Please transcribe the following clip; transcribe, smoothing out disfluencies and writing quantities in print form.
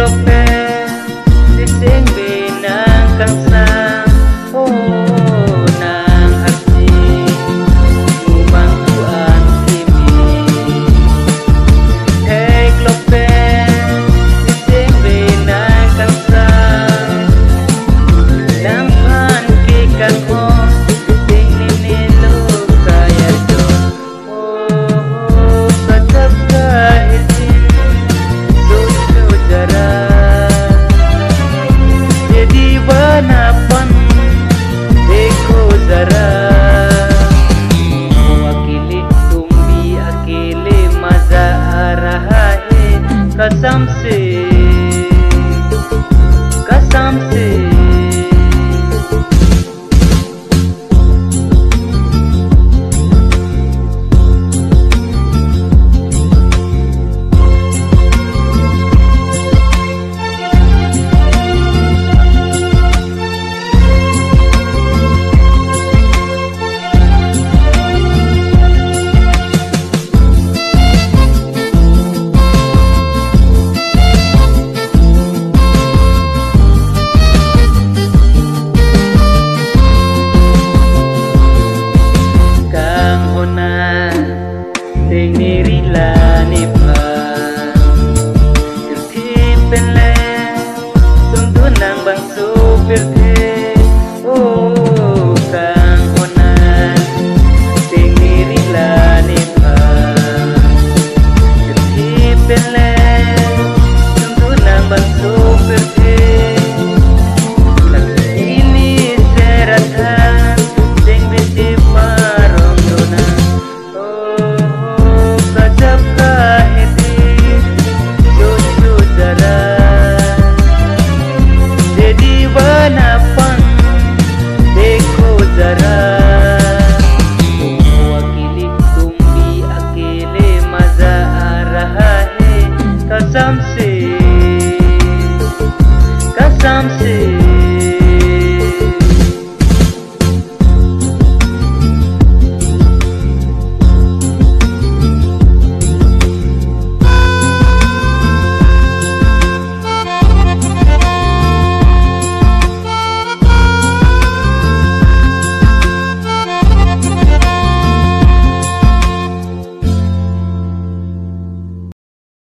klopel sising binang kang sang nang arti umangkuan kimi. Hey klopel sising binang kang sang lampan kikan ko sising ninilog kaya do kacap kahitin susu jarak jadi wanapan deko jarak wakili tumbi akili maza arahae kasamse kasamse. Ding nirila ni pa Kirti penle Tuntu nang bang supir te kang onan Ding nirila ni pa Kirti penle Tuntu nang bang supir te Ini seratan Ding binti parong donan wanapan deko jarak wakili tumbi akile maza arahae kasamse kasamse.